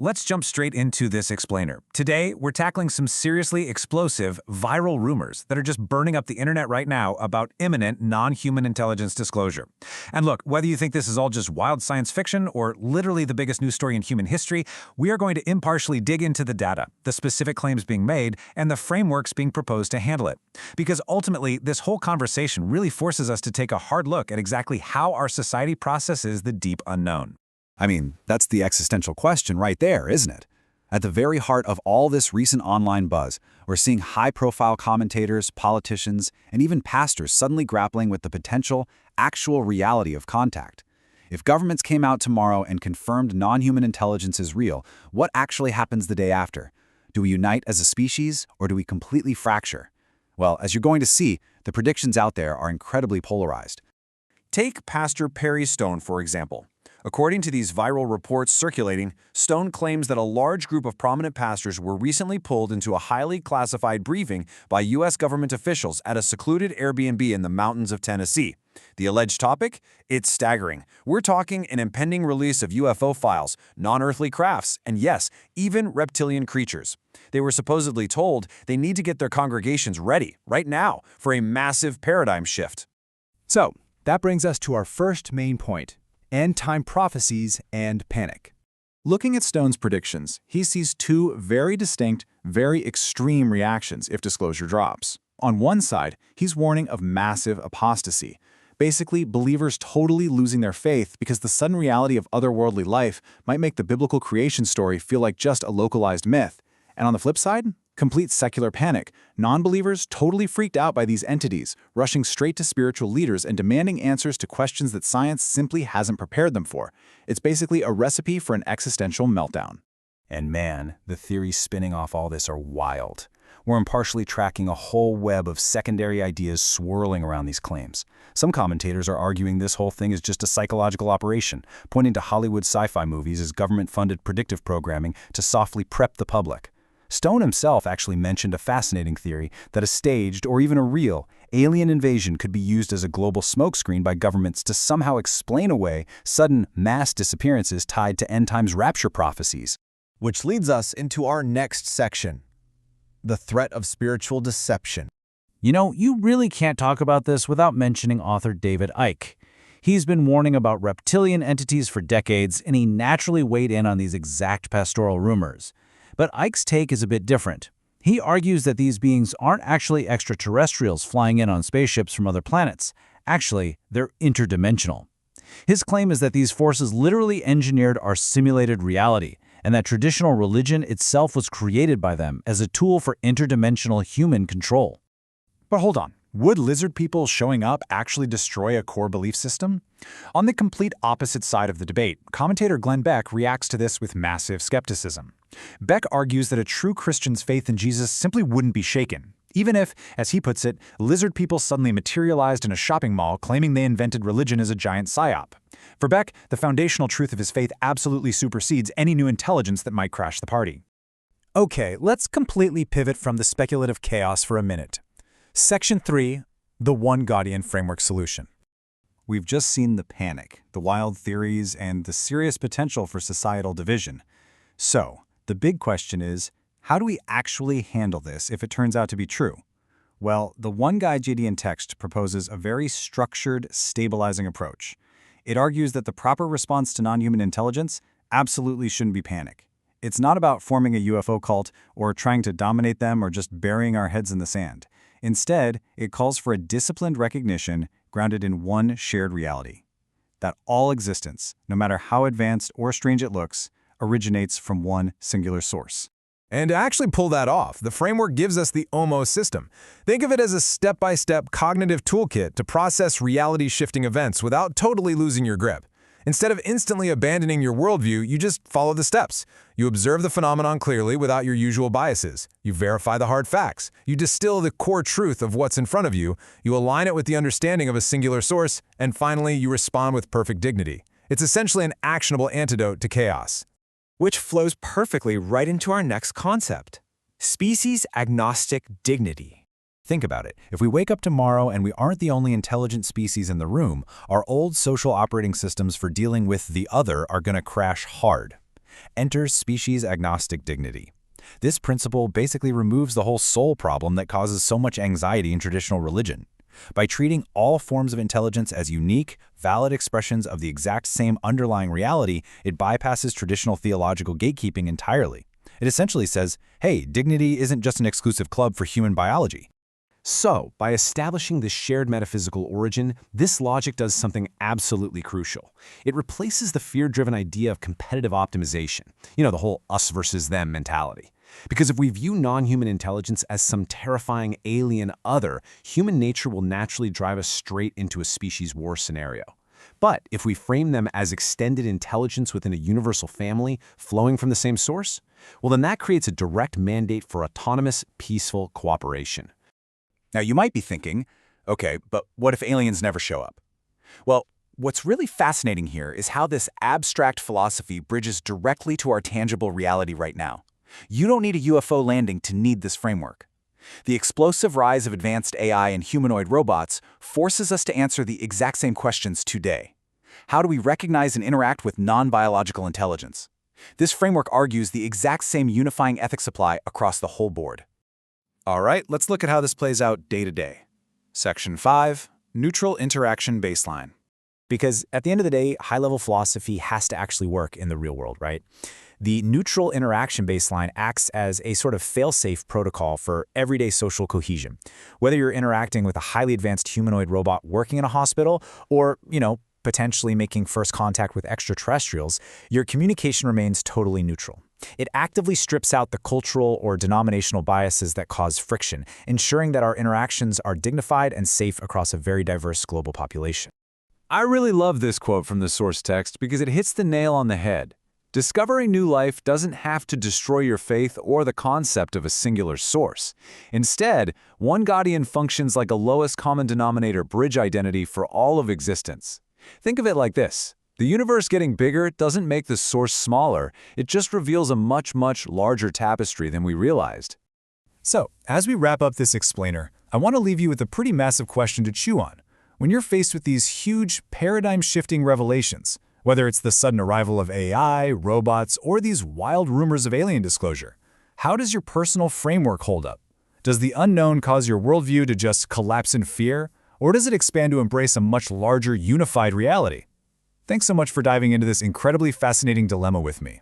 let's jump straight into this explainer. Today, we're tackling some seriously explosive, viral rumors that are just burning up the internet right now about imminent non-human intelligence disclosure. And look, whether you think this is all just wild science fiction or literally the biggest news story in human history, we are going to impartially dig into the data, the specific claims being made, and the frameworks being proposed to handle it. Because ultimately, this whole conversation really forces us to take a hard look at exactly how our society processes the deep unknown. I mean, that's the existential question right there, isn't it? At the very heart of all this recent online buzz, we're seeing high-profile commentators, politicians, and even pastors suddenly grappling with the potential, actual reality of contact. If governments came out tomorrow and confirmed non-human intelligence is real, what actually happens the day after? Do we unite as a species, or do we completely fracture? Well, as you're going to see, the predictions out there are incredibly polarized. Take Pastor Perry Stone, for example. According to these viral reports circulating, Stone claims that a large group of prominent pastors were recently pulled into a highly classified briefing by U.S. government officials at a secluded Airbnb in the mountains of Tennessee. The alleged topic? It's staggering. We're talking an impending release of UFO files, non-earthly crafts, and yes, even reptilian creatures. They were supposedly told they need to get their congregations ready, right now, for a massive paradigm shift. So, that brings us to our first main point: end-time prophecies and panic. Looking at Stone's predictions, he sees two very distinct, very extreme reactions if disclosure drops. On one side, he's warning of massive apostasy, basically believers totally losing their faith because the sudden reality of otherworldly life might make the biblical creation story feel like just a localized myth. And on the flip side, complete secular panic, non-believers totally freaked out by these entities, rushing straight to spiritual leaders and demanding answers to questions that science simply hasn't prepared them for. It's basically a recipe for an existential meltdown. And man, the theories spinning off all this are wild. We're impartially tracking a whole web of secondary ideas swirling around these claims. Some commentators are arguing this whole thing is just a psychological operation, pointing to Hollywood sci-fi movies as government-funded predictive programming to softly prep the public. Stone himself actually mentioned a fascinating theory that a staged, or even a real, alien invasion could be used as a global smokescreen by governments to somehow explain away sudden mass disappearances tied to end times rapture prophecies. Which leads us into our next section: the threat of spiritual deception. You know, you really can't talk about this without mentioning author David Icke. He's been warning about reptilian entities for decades, and he naturally weighed in on these exact pastoral rumors. But Icke's take is a bit different. He argues that these beings aren't actually extraterrestrials flying in on spaceships from other planets. Actually, they're interdimensional. His claim is that these forces literally engineered our simulated reality, and that traditional religion itself was created by them as a tool for interdimensional human control. But hold on. Would lizard people showing up actually destroy a core belief system? On the complete opposite side of the debate, commentator Glenn Beck reacts to this with massive skepticism. Beck argues that a true Christian's faith in Jesus simply wouldn't be shaken, even if, as he puts it, lizard people suddenly materialized in a shopping mall claiming they invented religion as a giant psyop. For Beck, the foundational truth of his faith absolutely supersedes any new intelligence that might crash the party. Okay, let's completely pivot from the speculative chaos for a minute. Section 3, the One Gaudian Framework Solution. We've just seen the panic, the wild theories, and the serious potential for societal division. So, the big question is, how do we actually handle this if it turns out to be true? Well, the One Gaudian text proposes a very structured, stabilizing approach. It argues that the proper response to non-human intelligence absolutely shouldn't be panic. It's not about forming a UFO cult or trying to dominate them or just burying our heads in the sand. Instead, it calls for a disciplined recognition grounded in one shared reality: that all existence, no matter how advanced or strange it looks, originates from one singular source. And to actually pull that off, the framework gives us the OMO system. Think of it as a step-by-step cognitive toolkit to process reality-shifting events without totally losing your grip. Instead of instantly abandoning your worldview, you just follow the steps. You observe the phenomenon clearly without your usual biases. You verify the hard facts. You distill the core truth of what's in front of you. You align it with the understanding of a singular source. And finally, you respond with perfect dignity. It's essentially an actionable antidote to chaos. Which flows perfectly right into our next concept: species-agnostic dignity. Think about it. If we wake up tomorrow and we aren't the only intelligent species in the room, our old social operating systems for dealing with the other are going to crash hard. Enter species-agnostic dignity. This principle basically removes the whole soul problem that causes so much anxiety in traditional religion. By treating all forms of intelligence as unique, valid expressions of the exact same underlying reality, it bypasses traditional theological gatekeeping entirely. It essentially says, hey, dignity isn't just an exclusive club for human biology. So, by establishing this shared metaphysical origin, this logic does something absolutely crucial. It replaces the fear-driven idea of competitive optimization, the whole us versus them mentality. Because if we view non-human intelligence as some terrifying alien other, human nature will naturally drive us straight into a species war scenario. But if we frame them as extended intelligence within a universal family flowing from the same source, well, then that creates a direct mandate for autonomous, peaceful cooperation. Now, you might be thinking, okay, but what if aliens never show up? Well, what's really fascinating here is how this abstract philosophy bridges directly to our tangible reality right now. You don't need a UFO landing to need this framework. The explosive rise of advanced AI and humanoid robots forces us to answer the exact same questions today. How do we recognize and interact with non-biological intelligence? This framework argues the exact same unifying ethics apply across the whole board. All right, let's look at how this plays out day to day. Section 5, Neutral Interaction Baseline. Because at the end of the day, high-level philosophy has to actually work in the real world, right? The neutral interaction baseline acts as a sort of fail-safe protocol for everyday social cohesion. Whether you're interacting with a highly advanced humanoid robot working in a hospital or, potentially making first contact with extraterrestrials, your communication remains totally neutral. It actively strips out the cultural or denominational biases that cause friction, ensuring that our interactions are dignified and safe across a very diverse global population. I really love this quote from the source text because it hits the nail on the head. Discovering new life doesn't have to destroy your faith or the concept of a singular source. Instead, One Guardian functions like a lowest common denominator bridge identity for all of existence. Think of it like this. The universe getting bigger doesn't make the source smaller, it just reveals a much, much larger tapestry than we realized. So, as we wrap up this explainer, I want to leave you with a pretty massive question to chew on. When you're faced with these huge, paradigm-shifting revelations, whether it's the sudden arrival of AI, robots, or these wild rumors of alien disclosure, how does your personal framework hold up? Does the unknown cause your worldview to just collapse in fear, or does it expand to embrace a much larger, unified reality? Thanks so much for diving into this incredibly fascinating dilemma with me.